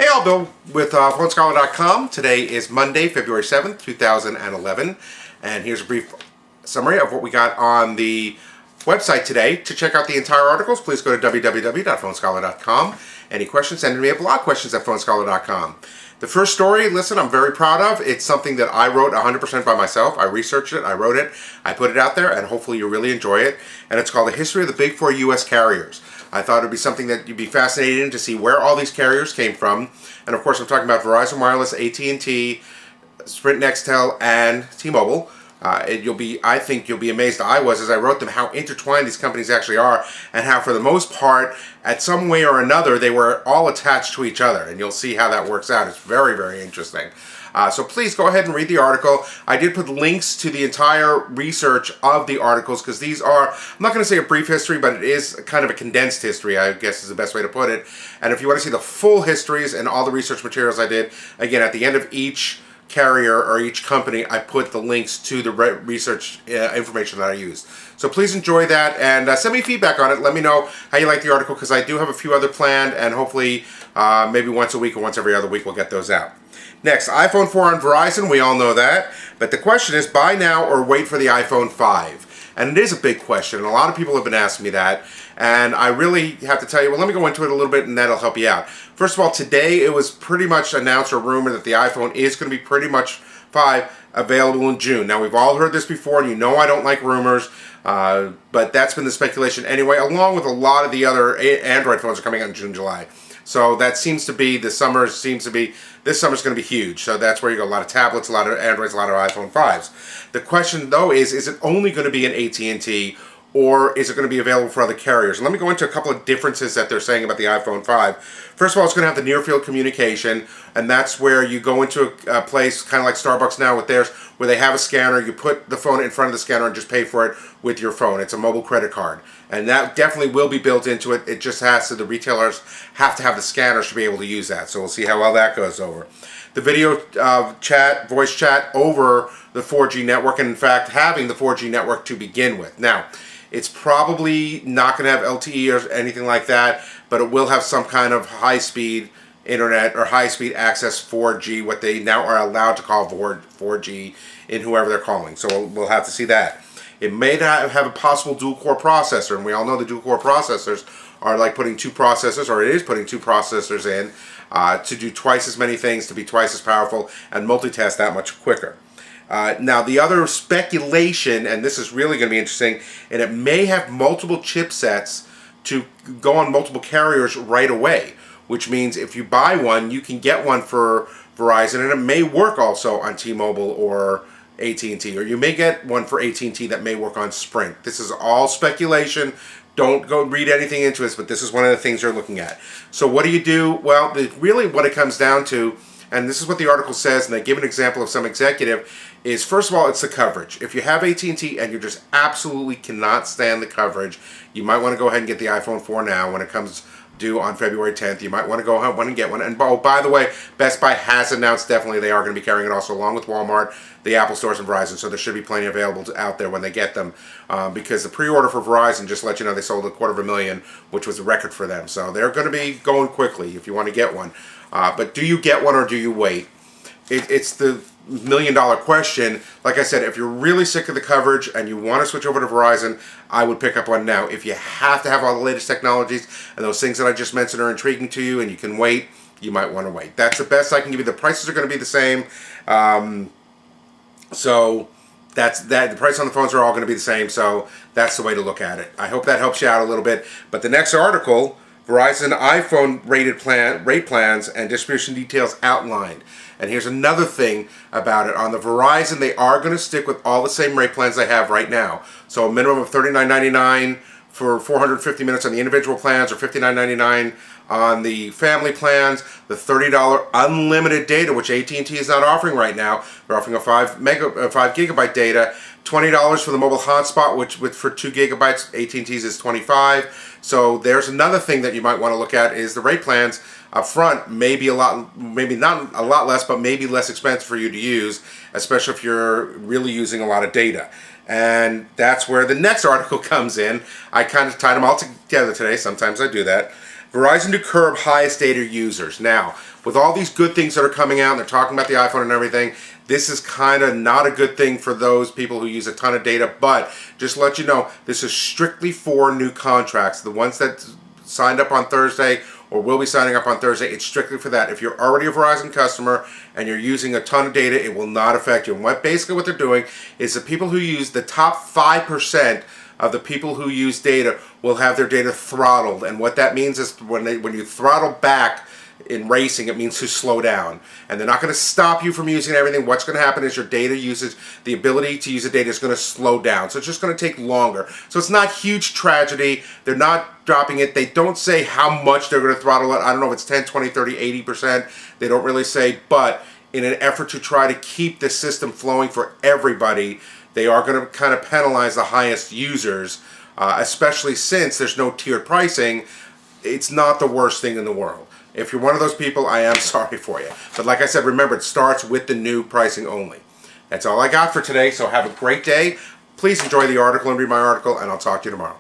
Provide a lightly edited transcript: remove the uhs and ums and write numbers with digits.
Hey all, Bill with PhoneScholar.com. Today is Monday, February 7th, 2011, and here's a brief summary of what we got on the website today. To check out the entire articles, please go to www.phonescholar.com. Any questions, send me a blog questions at PhoneScholar.com. The first story, listen, I'm very proud of. It's something that I wrote 100% by myself. I researched it, I wrote it, I put it out there, and hopefully you really enjoy it. And it's called The History of the Big Four U.S. Carriers. I thought it would be something that you'd be fascinated in to see where all these carriers came from. And of course, I'm talking about Verizon Wireless, AT&T, Sprint, Nextel, and T-Mobile. I think you'll be amazed. I was, as I wrote them, how intertwined these companies actually are, and how for the most part, at some way or another, they were all attached to each other. And you'll see how that works out. It's very, very interesting. So please go ahead and read the article. I did put links to the entire research of the articles because these are, I'm not going to say a brief history, but it is kind of a condensed history, I guess is the best way to put it. And if you want to see the full histories and all the research materials I did, again, at the end of each carrier or each company, I put the links to the research information that I used. So please enjoy that and send me feedback on it. Let me know how you like the article because I do have a few other planned, and hopefully maybe once a week or once every other week we'll get those out. Next, iPhone 4 on Verizon, we all know that. But the question is, buy now or wait for the iPhone 5? And it is a big question, and a lot of people have been asking me that. And I really have to tell you, well, let me go into it a little bit and that'll help you out. First of all, today it was pretty much announced or rumored that the iPhone is going to be pretty much 5 available in June. Now, we've all heard this before, and you know I don't like rumors, but that's been the speculation anyway, along with a lot of the other Android phones are coming out in June, July. So that seems to be, this summer's going to be huge. So that's where you go, a lot of tablets, a lot of Androids, a lot of iPhone 5s. The question though is it only going to be an AT&T, or is it going to be available for other carriers? And let me go into a couple of differences that they're saying about the iPhone 5. First of all, it's going to have the near-field communication, and that's where you go into a place kind of like Starbucks now with theirs, where they have a scanner, you put the phone in front of the scanner and just pay for it with your phone. It's a mobile credit card. And that definitely will be built into it. It just has to, the retailers have to have the scanners to be able to use that. So we'll see how well that goes over. The video chat, voice chat over the 4G network, and in fact having the 4G network to begin with. Now, it's probably not going to have LTE or anything like that, but it will have some kind of high-speed internet or high-speed access 4G, what they now are allowed to call 4G in whoever they're calling. So we'll have to see that. It may not have a possible dual-core processor, and we all know the dual-core processors are like putting two processors, or it is putting two processors in to do twice as many things, to be twice as powerful, and multitask that much quicker. Now, the other speculation, and this is really going to be interesting, and it may have multiple chipsets to go on multiple carriers right away, which means if you buy one, you can get one for Verizon, and it may work also on T-Mobile or AT&T, or you may get one for AT&T that may work on Sprint. This is all speculation. Don't go read anything into this, but this is one of the things they're looking at. So what do you do? Well, really what it comes down to, and this is what the article says, and they give an example of some executive, is first of all, it's the coverage. If you have AT&T and you just absolutely cannot stand the coverage, you might want to go ahead and get the iPhone 4 now when it comes due on February 10th. You might want to go ahead and get one. And oh, by the way, Best Buy has announced definitely they are going to be carrying it also along with Walmart, the Apple stores, and Verizon. So there should be plenty available out there when they get them, because the pre-order for Verizon, just to let you know, they sold 250,000, which was a record for them. So they're going to be going quickly if you want to get one. But do you get one or do you wait? It's the million-dollar question. Like I said, if you're really sick of the coverage and you want to switch over to Verizon, I would pick up one now. If you have to have all the latest technologies and those things that I just mentioned are intriguing to you and you can wait, you might want to wait. That's the best I can give you. The prices are going to be the same. So that's that. The price on the phones are all going to be the same. So that's the way to look at it. I hope that helps you out a little bit. But the next article, Verizon iPhone rate plans and distribution details outlined. And here's another thing about it. On the Verizon, they are going to stick with all the same rate plans they have right now. So a minimum of $39.99 for 450 minutes on the individual plans, or $59.99 on the family plans. The $30 unlimited data, which AT&T is not offering right now. They're offering a 5 gigabyte data. $20 for the mobile hotspot, which for 2 gigabytes, AT&T's is $25. So there's another thing that you might want to look at, is the rate plans up front may be maybe not a lot less, but maybe less expensive for you to use, especially if you're really using a lot of data. And that's where the next article comes in. I kind of tied them all together today. Sometimes I do that. Verizon to curb highest data users. Now, with all these good things that are coming out, and they're talking about the iPhone and everything, this is kind of not a good thing for those people who use a ton of data, but just to let you know, this is strictly for new contracts. The ones that signed up on Thursday or will be signing up on Thursday, it's strictly for that. If you're already a Verizon customer and you're using a ton of data, it will not affect you. And basically what they're doing is the people who use the top 5% of the people who use data will have their data throttled. And what that means is when you throttle back in racing, it means to slow down. And they're not going to stop you from using everything. What's going to happen is your data usage, the ability to use the data is going to slow down. So it's just going to take longer. So it's not huge tragedy. They're not dropping it. They don't say how much they're going to throttle it. I don't know if it's 10, 20, 30, 80%. They don't really say. But in an effort to try to keep the system flowing for everybody, they are going to kind of penalize the highest users, especially since there's no tiered pricing. It's not the worst thing in the world. If you're one of those people, I am sorry for you. But like I said, remember, it starts with the new pricing only. That's all I got for today, so have a great day. Please enjoy the article and read my article, and I'll talk to you tomorrow.